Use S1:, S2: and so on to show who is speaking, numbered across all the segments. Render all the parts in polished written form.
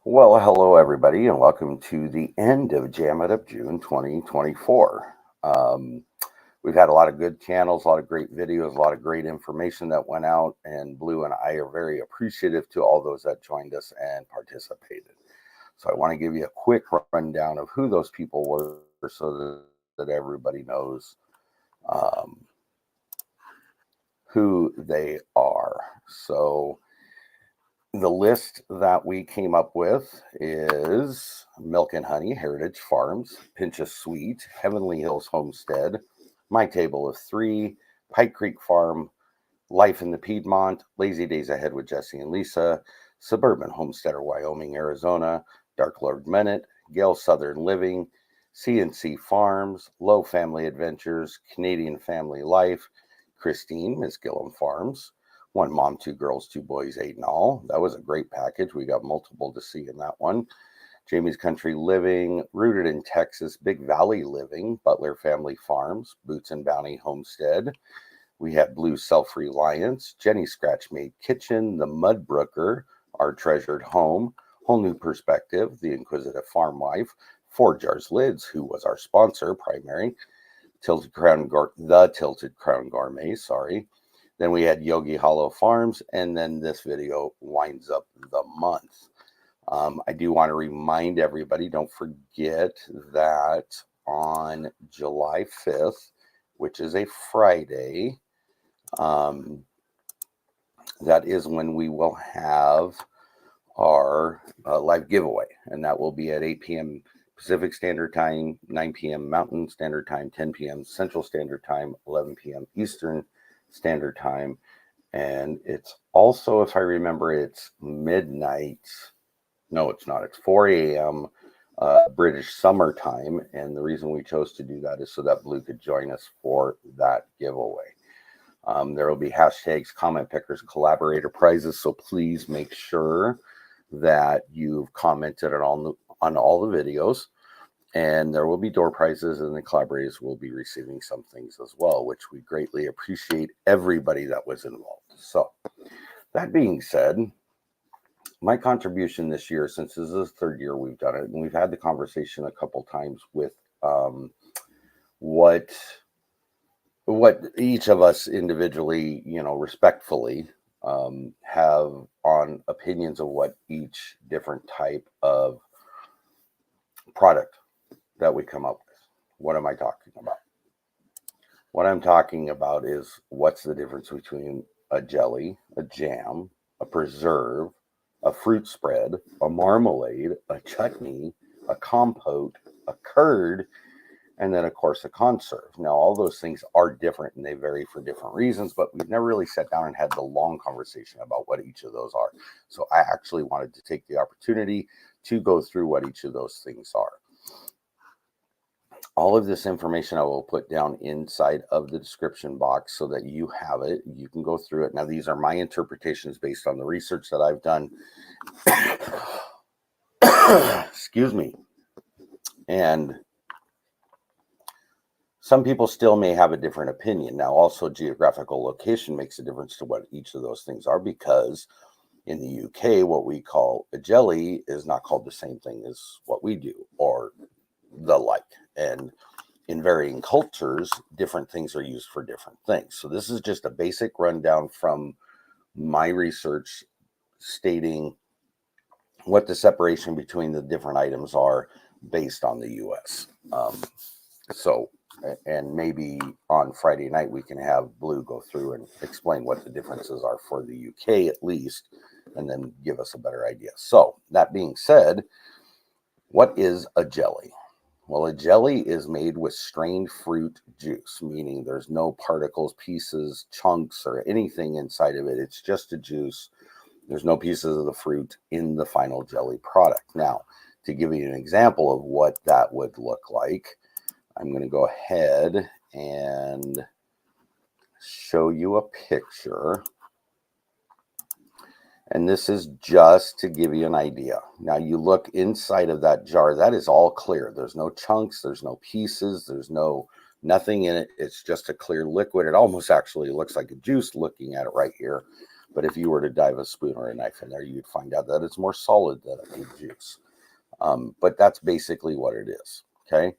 S1: Well, hello everybody, and welcome to the end of Jam It Up June 2024. We've had a lot of good channels, a lot of great videos, a lot of great information that went out, and Blue and I are very appreciative to all those that joined us and participated. So I want to give you a quick rundown of who those people were so that everybody knows um, who they are. So the list that we came up with is Milk and Honey, Heritage Farms, Pinch of Sweet, Heavenly Hills Homestead, My Table of Three, Pike Creek Farm, Life in the Piedmont, Lazy Days Ahead with Jesse and Lisa, Suburban Homesteader, Wyoming, Arizona, Dark Lord Menet, Gale Southern Living, C&C Farms, Low Family Adventures, Canadian Family Life, Christine, Miss Gillum Farms, One Mom, Two Girls, Two Boys, Eight in all. That was a great package. We got multiple to see in that one. Jamie's Country Living, Rooted in Texas, Big Valley Living, Butler Family Farms, Boots and Bounty Homestead. We have Blue Self-Reliance, Jenny Scratch Made Kitchen, The Mudbrooker, Our Treasured Home, Whole New Perspective, The Inquisitive Farm Wife, Four Jars Lids, who was our sponsor, primary, The Tilted Crown Gourmet, sorry. Then we had Yogi Hollow Farms, and then this video winds up the month. I do want to remind everybody, don't forget that on July 5th, which is a Friday, that is when we will have our live giveaway, and that will be at 8 p.m. Pacific Standard Time, 9 p.m. Mountain Standard Time, 10 p.m. Central Standard Time, 11 p.m. Eastern Standard Time, and it's also, if I remember, it's midnight. No, it's not. It's 4 a.m. British Summer Time, and the reason we chose to do that is so that Blue could join us for that giveaway. There will be hashtags, comment pickers, collaborator prizes, so please make sure that you've commented on all the videos, and there will be door prizes, and the collaborators will be receiving some things as well, which we greatly appreciate everybody that was involved. So that being said, my contribution this year, since this is the third year we've done it, and we've had the conversation a couple times with what each of us individually, respectfully, have on opinions of what each different type of product that we come up with. What am I talking about? What I'm talking about is what's the difference between a jelly, a jam, a preserve, a fruit spread, a marmalade, a chutney, a compote, a curd, and then, of course, a conserve. Now, all those things are different and they vary for different reasons, but we've never really sat down and had the long conversation about what each of those are. So I actually wanted to take the opportunity to go through what each of those things are. All of this information I will put down inside of the description box so that you have it. You can go through it. Now, these are my interpretations based on the research that I've done. Excuse me. And some people still may have a different opinion. Now, also geographical location makes a difference to what each of those things are, because in the UK, what we call a jelly is not called the same thing as what we do or the like. And in varying cultures, different things are used for different things. So this is just a basic rundown from my research stating what the separation between the different items are based on the US. And maybe on Friday night, we can have Blue go through and explain what the differences are for the UK at least, and then give us a better idea. So that being said, what is a jelly? Well, a jelly is made with strained fruit juice, meaning there's no particles, pieces, chunks, or anything inside of it. It's just a juice. There's no pieces of the fruit in the final jelly product. Now, to give you an example of what that would look like, I'm going to go ahead and show you a picture. And this is just to give you an idea. Now you look inside of that jar, that is all clear. There's no chunks, there's no pieces, there's nothing in it. It's just a clear liquid. It almost actually looks like a juice looking at it right here. But if you were to dive a spoon or a knife in there, you'd find out that it's more solid than a made juice. But that's basically what it is. Okay.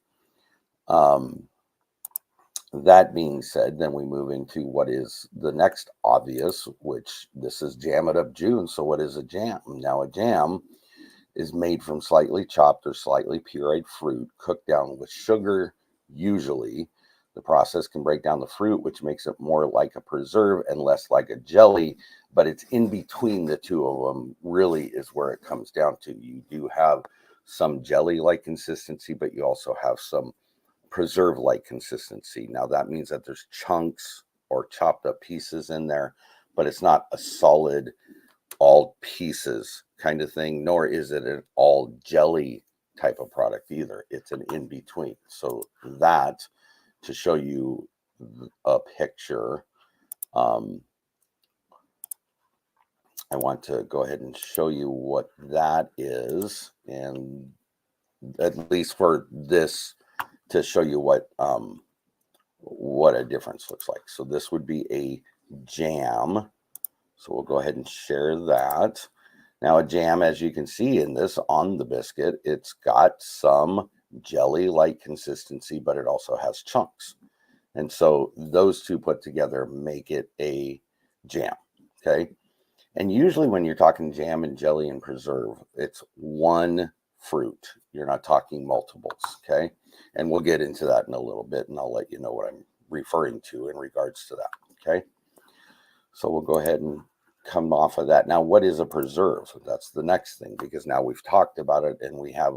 S1: That being said, then we move into what is the next obvious, which this is Jam It Up June. So what is a jam? Now a jam is made from slightly chopped or slightly pureed fruit, cooked down with sugar, usually. The process can break down the fruit, which makes it more like a preserve and less like a jelly, but it's in between the two of them really is where it comes down to. You do have some jelly-like consistency, but you also have some preserve-like consistency. Now that means that there's chunks or chopped up pieces in there, but it's not a solid all pieces kind of thing, nor is it an all jelly type of product either. It's an in between. So that, to show you a picture, I want to go ahead and show you what that is, and at least for this, to show you what a difference looks like. So this would be a jam. So we'll go ahead and share that. Now a jam, as you can see in this on the biscuit, it's got some jelly-like consistency, but it also has chunks. And so those two put together make it a jam, okay? And usually when you're talking jam and jelly and preserve, it's one fruit. You're not talking multiples, okay? And we'll get into that in a little bit, and I'll let you know what I'm referring to in regards to that, okay? So we'll go ahead and come off of that. Now, what is a preserve? That's the next thing, because now we've talked about it and we have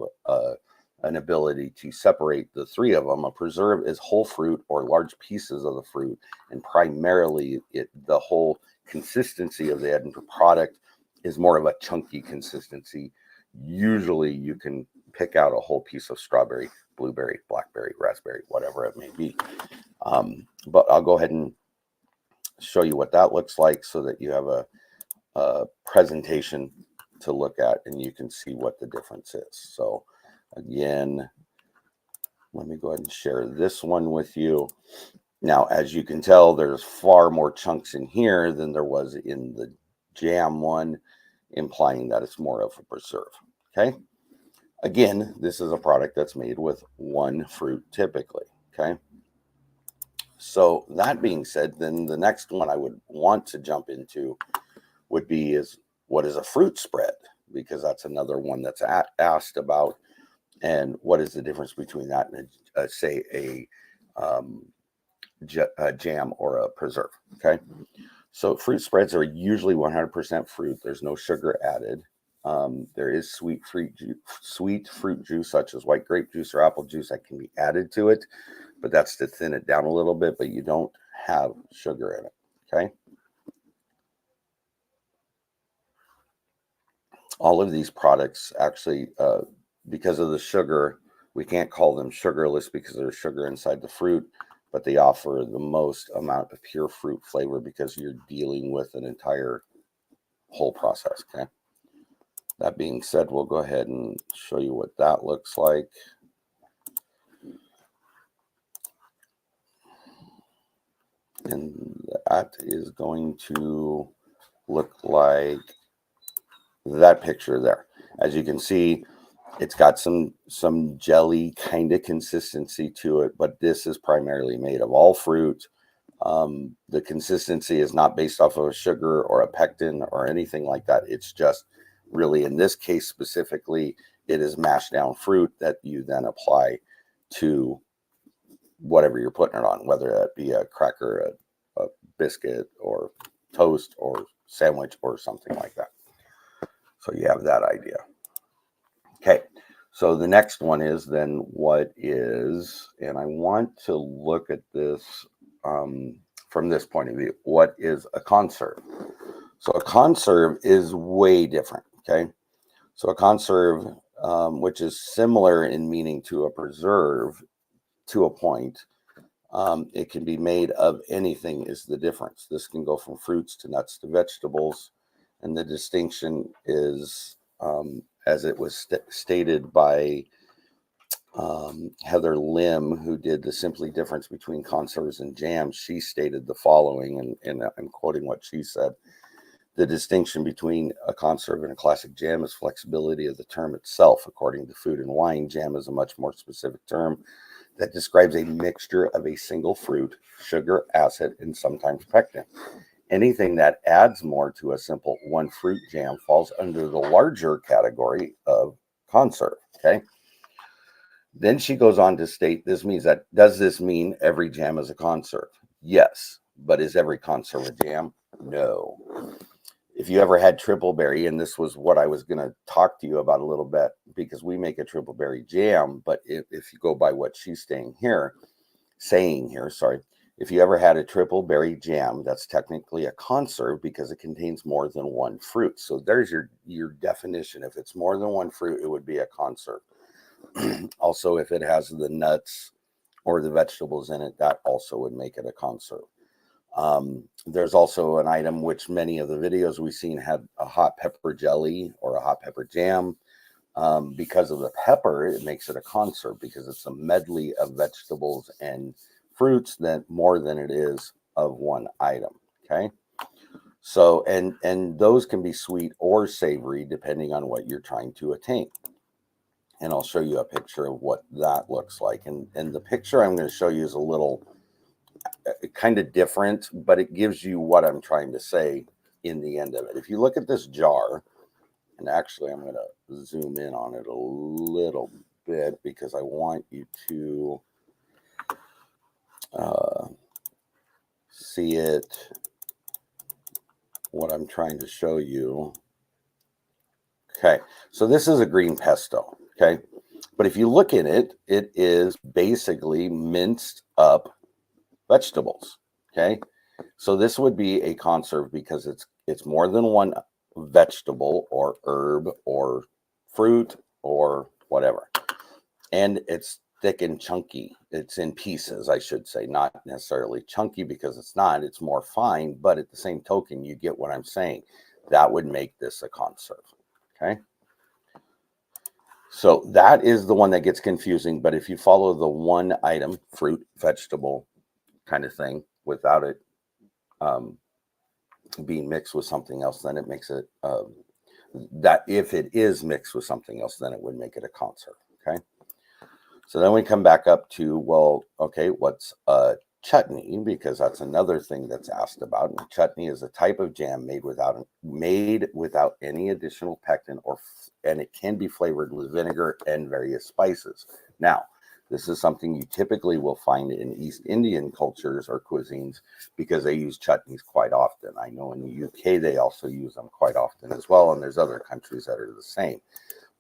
S1: an ability to separate the three of them. A preserve is whole fruit or large pieces of the fruit, and primarily the whole consistency of the end product is more of a chunky consistency. Usually you can pick out a whole piece of strawberry, blueberry, blackberry, raspberry, whatever it may be. But I'll go ahead and show you what that looks like so that you have a presentation to look at and you can see what the difference is. So again, let me go ahead and share this one with you. Now, as you can tell, there's far more chunks in here than there was in the jam one, implying that it's more of a preserve. Okay. Again, this is a product that's made with one fruit typically. Okay. So that being said, then the next one I would want to jump into would be what is a fruit spread? Because that's another one that's asked about. And what is the difference between that and say a jam or a preserve? Okay. So fruit spreads are usually 100% fruit. There's no sugar added. There is sweet fruit juice, such as white grape juice or apple juice, that can be added to it, but that's to thin it down a little bit, but you don't have sugar in it. Okay. All of these products actually, because of the sugar, we can't call them sugarless because there's sugar inside the fruit, but they offer the most amount of pure fruit flavor because you're dealing with an entire whole process. Okay. That being said, we'll go ahead and show you what that looks like. And that is going to look like that picture there. As you can see, it's got some jelly kind of consistency to it, but this is primarily made of all fruit. The consistency is not based off of a sugar or a pectin or anything like that. It's just really, in this case specifically, it is mashed down fruit that you then apply to whatever you're putting it on, whether that be a cracker, a biscuit, or toast, or sandwich, or something like that. So you have that idea. Okay, so the next one is then what is, and I want to look at this from this point of view. What is a conserve? So a conserve is way different. Okay, so a conserve, which is similar in meaning to a preserve to a point, it can be made of anything is the difference. This can go from fruits to nuts to vegetables. And the distinction is, as it was stated by Heather Lim, who did the Simply Difference Between Conserves and Jams, she stated the following, and I'm quoting what she said. The distinction between a conserve and a classic jam is flexibility of the term itself. According to Food and Wine, jam is a much more specific term that describes a mixture of a single fruit, sugar, acid, and sometimes pectin. Anything that adds more to a simple one fruit jam falls under the larger category of conserve. Okay. Then she goes on to state this means that, does this mean every jam is a conserve? Yes. But is every conserve a jam? No. If you ever had triple berry, and this was what I was going to talk to you about a little bit, because we make a triple berry jam, but if you go by what she's saying here, if you ever had a triple berry jam, that's technically a conserve because it contains more than one fruit. So there's your definition. If it's more than one fruit, it would be a conserve. Also, if it has the nuts or the vegetables in it, that also would make it a conserve. There's also an item which many of the videos we've seen had a hot pepper jelly or a hot pepper jam. Because of the pepper, it makes it a conserve because it's a medley of vegetables and fruits that more than it is of one item. Okay. So, and those can be sweet or savory depending on what you're trying to attain. And I'll show you a picture of what that looks like. And the picture I'm going to show you is a little kind of different, but it gives you what I'm trying to say in the end of it. If you look at this jar, and actually I'm going to zoom in on it a little bit because I want you to see it, what I'm trying to show you. Okay, so this is a green pesto, okay? But if you look at it, it is basically minced up vegetables, okay? So this would be a conserve because it's more than one vegetable or herb or fruit or whatever. And it's thick and chunky. It's in pieces, I should say, not necessarily chunky because it's not. It's more fine, but at the same token, you get what I'm saying. That would make this a conserve, okay? So that is the one that gets confusing, but if you follow the one item, fruit, vegetable kind of thing, without it being mixed with something else, then it makes it, that if it is mixed with something else, then it would make it a conserve, okay? So then we come back up to, well, okay, what's a chutney? Because that's another thing that's asked about. And chutney is a type of jam made without any additional pectin, and it can be flavored with vinegar and various spices. Now, this is something you typically will find in East Indian cultures or cuisines because they use chutneys quite often. I know in the UK they also use them quite often as well, and there's other countries that are the same.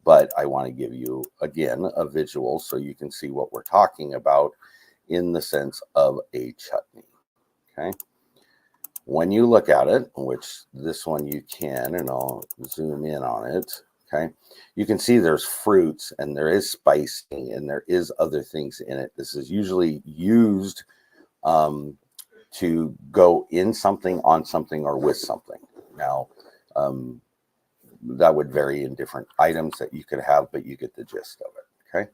S1: But I want to give you, again, a visual so you can see what we're talking about in the sense of a chutney, okay? When you look at it, which this one you can, and I'll zoom in on it, okay? You can see there's fruits and there is spicing and there is other things in it. This is usually used to go in something, on something, or with something. Now, that would vary in different items that you could have, but you get the gist of it, okay?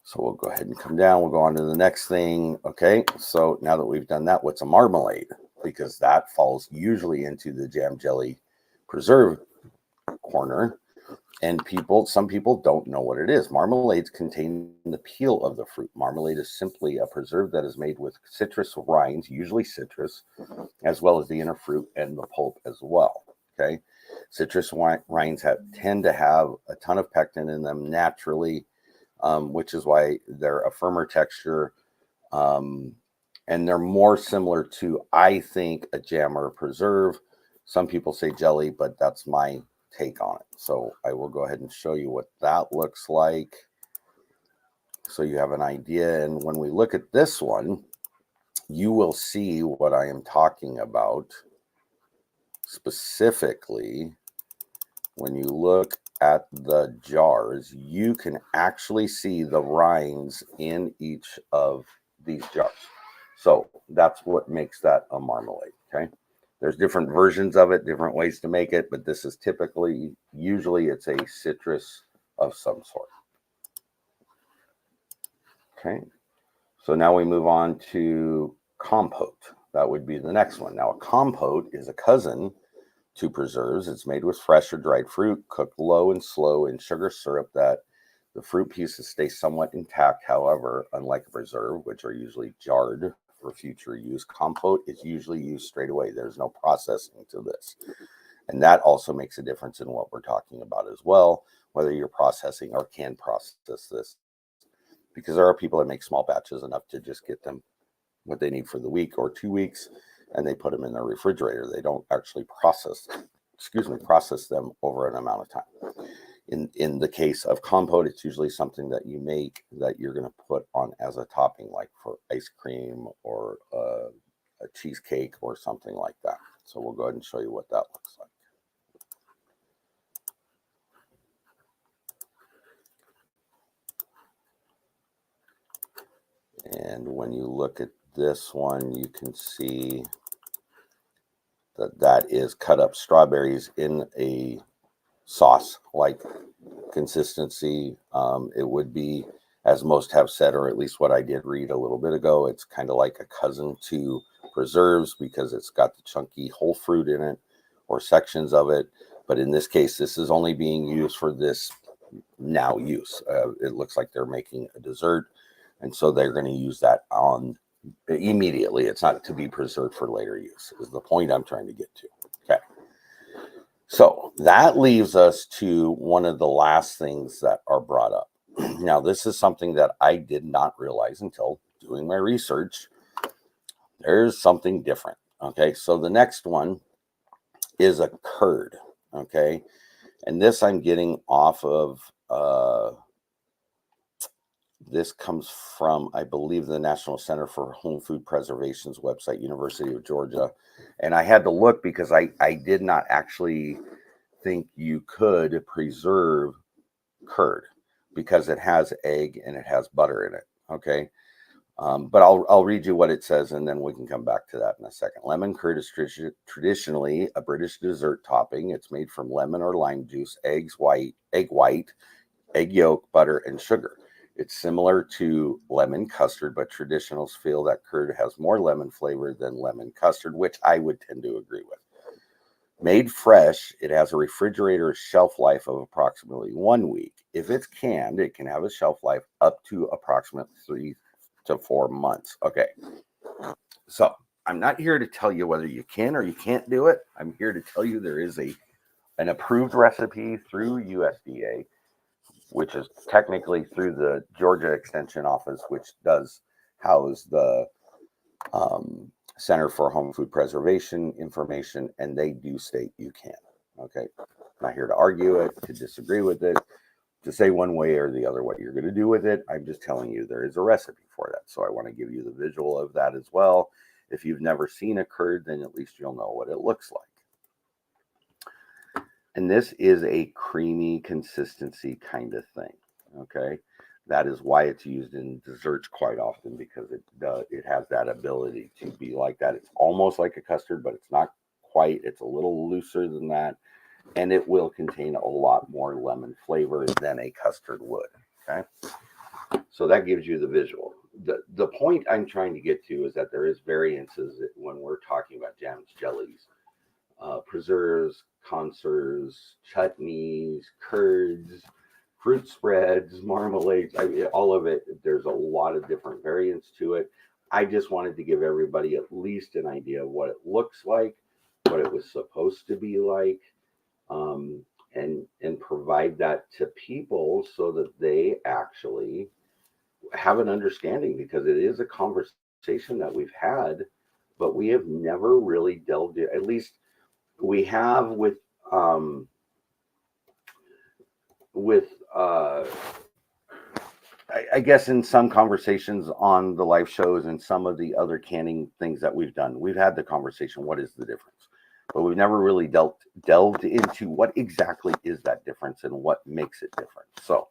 S1: So we'll go ahead and come down. We'll go on to the next thing, okay? So now that we've done that, what's a marmalade? Because that falls usually into the jam, jelly, preserve corner. And some people don't know what it is. Marmalades contain the peel of the fruit. Marmalade is simply a preserve that is made with citrus rinds, usually citrus, as well as the inner fruit and the pulp as well, okay? Citrus rinds tend to have a ton of pectin in them naturally, which is why they're a firmer texture, and they're more similar to, I think, a jam or a preserve. Some people say jelly, but that's my take on it. So I will go ahead and show you what that looks like so you have an idea. And when we look at this one, you will see what I am talking about specifically. When you look at the jars, you can actually see the rinds in each of these jars. So that's what makes that a marmalade, okay? There's different versions of it, different ways to make it, but this is usually it's a citrus of some sort. Okay, so now we move on to compote. That would be the next one. Now, a compote is a cousin to preserves. It's made with fresh or dried fruit, cooked low and slow in sugar syrup that the fruit pieces stay somewhat intact. However, unlike a preserve, which are usually jarred for future use, compote is usually used straight away. There's no processing to this. And that also makes a difference in what we're talking about as well, whether you're processing or can process this. Because there are people that make small batches enough to just get them what they need for the week or 2 weeks, and they put them in their refrigerator. They don't actually process them over an amount of time. In the case of compote, it's usually something that you make that you're going to put on as a topping, like for ice cream or a cheesecake or something like that. So we'll go ahead and show you what that looks like. And when you look at this one, you can see that is cut up strawberries in a sauce-like consistency. It would be, as most have said, or at least what I did read a little bit ago, it's kind of like a cousin to preserves because it's got the chunky whole fruit in it or sections of it. But in this case, this is only being used for this now use. It looks like they're making a dessert, and so they're going to use that on immediately. It's not to be preserved for later use, is the point I'm trying to get to. Okay. So that leaves us to one of the last things that are brought up. Now, this is something that I did not realize until doing my research. There's something different. Okay. So the next one is a curd. Okay. And this I'm getting off of, this comes from, I believe, the National Center for Home Food Preservation's website, University of Georgia. And I had to look because I did not actually think you could preserve curd because it has egg and it has butter in it. Okay. But I'll read you what it says and then we can come back to that in a second. Lemon curd is traditionally a British dessert topping. It's made from lemon or lime juice, egg white, egg yolk, butter, and sugar. It's similar to lemon custard, but traditionals feel that curd has more lemon flavor than lemon custard, which I would tend to agree with. Made fresh, it has a refrigerator shelf life of approximately 1 week. If it's canned, it can have a shelf life up to approximately 3 to 4 months. Okay, so I'm not here to tell you whether you can or you can't do it. I'm here to tell you there is an approved recipe through USDA, which is technically through the Georgia Extension Office, which does house the Center for Home Food Preservation information, and they do state you can. Okay, I'm not here to argue it, to disagree with it, to say one way or the other what you're going to do with it. I'm just telling you there is a recipe for that. So I want to give you the visual of that as well. If you've never seen a curd, then at least you'll know what it looks like. And this is a creamy consistency kind of thing. Okay, that is why it's used in desserts quite often, because it has that ability to be like that. It's almost like a custard, but it's not quite. It's a little looser than that, and it will contain a lot more lemon flavor than a custard would. Okay, so that gives you the visual. The point I'm trying to get to is that there is variances when we're talking about jams, jellies, preserves, conserves, chutneys, curds, fruit spreads, marmalades, all of it. There's a lot of different variants to it. I just wanted to give everybody at least an idea of what it looks like, what it was supposed to be like, and provide that to people so that they actually have an understanding, because it is a conversation that we've had, but we have never really delved in. At least we have with I guess in some conversations on the live shows and some of the other canning things that we've done, we've had the conversation, what is the difference? But we've never really delved into what exactly is that difference and what makes it different. So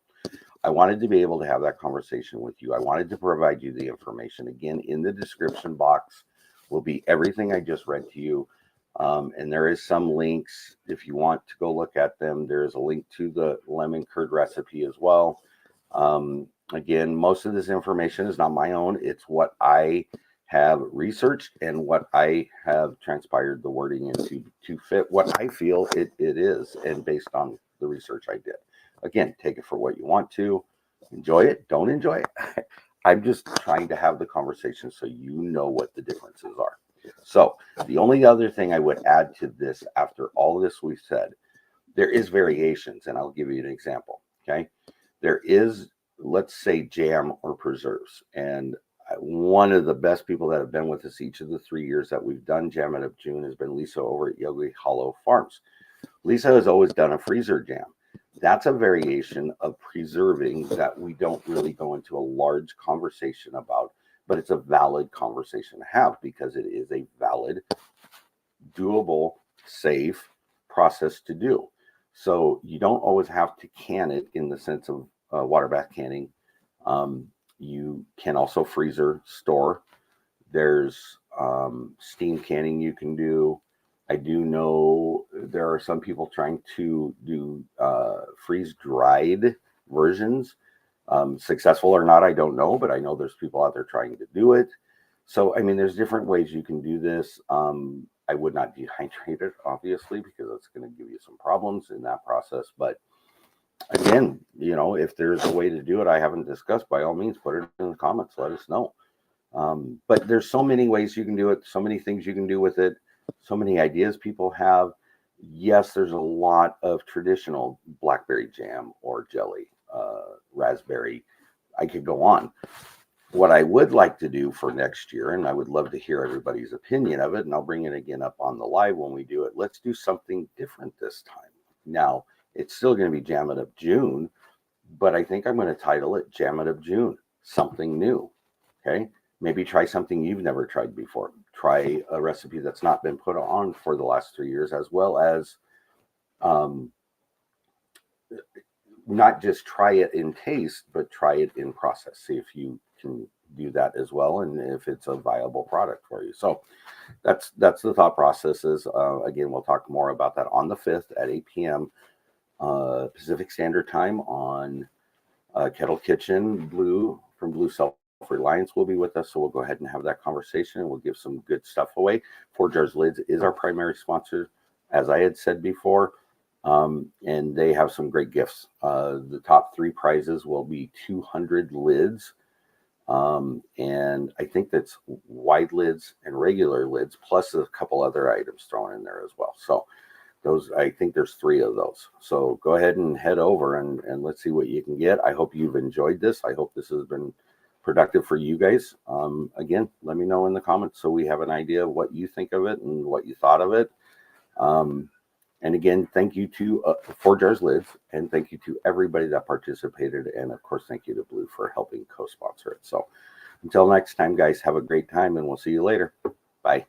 S1: I wanted to be able to have that conversation with you. I wanted to provide you the information. Again, in the description box will be everything I just read to you. And there is some links if you want to go look at them. There's a link to the lemon curd recipe as well. Again, most of this information is not my own. It's what I have researched and what I have transpired the wording into to fit what I feel it is, and based on the research I did. Again, take it for what you want to. Enjoy it, don't enjoy it. I'm just trying to have the conversation so you know what the differences are. So the only other thing I would add to this after all this we've said, there is variations, and I'll give you an example. Okay. There is, let's say, jam or preserves. And one of the best people that have been with us each of the 3 years that we've done Jam It Up June has been Lisa over at Yogi Hollow Farms. Lisa has always done a freezer jam. That's a variation of preserving that we don't really go into a large conversation about, but it's a valid conversation to have because it is a valid, doable, safe process to do. So you don't always have to can it in the sense of water bath canning. You can also freezer store. There's steam canning you can do. I do know there are some people trying to do freeze dried versions. Successful or not, I don't know, but I know there's people out there trying to do it. So, I mean, there's different ways you can do this. I would not dehydrate it, obviously, because it's going to give you some problems in that process. But again, you know, if there's a way to do it I haven't discussed, by all means, put it in the comments. Let us know. But there's so many ways you can do it, so many things you can do with it, so many ideas people have. Yes, there's a lot of traditional blackberry jam or jelly, raspberry. I could go on. What I would like to do for next year, and I would love to hear everybody's opinion of it, and I'll bring it again up on the live when we do it. Let's do something different this time. Now, it's still going to be Jam It Up June, but I think I'm going to title it Jam It Up June, something new. Okay. Maybe try something you've never tried before. Try a recipe that's not been put on for the last 3 years, as well as not just try it in taste, but try it in process. See if you can do that as well, and if it's a viable product for you. So that's the thought processes. Again, we'll talk more about that on the 5th at 8 p.m. Pacific Standard Time on Kettle Kitchen. Blue from Blue Self-Reliance will be with us, so we'll go ahead and have that conversation, and we'll give some good stuff away. 4 Jars Lids is our primary sponsor, as I had said before. And they have some great gifts. The top 3 prizes will be 200 lids. And I think that's wide lids and regular lids, plus a couple other items thrown in there as well. So those, I think there's 3 of those. So go ahead and head over and let's see what you can get. I hope you've enjoyed this. I hope this has been productive for you guys. Again, let me know in the comments so we have an idea of what you think of it and what you thought of it. And again, thank you to 4 Jars Lids, and thank you to everybody that participated. And of course, thank you to Blue for helping co-sponsor it. So until next time, guys, have a great time, and we'll see you later. Bye.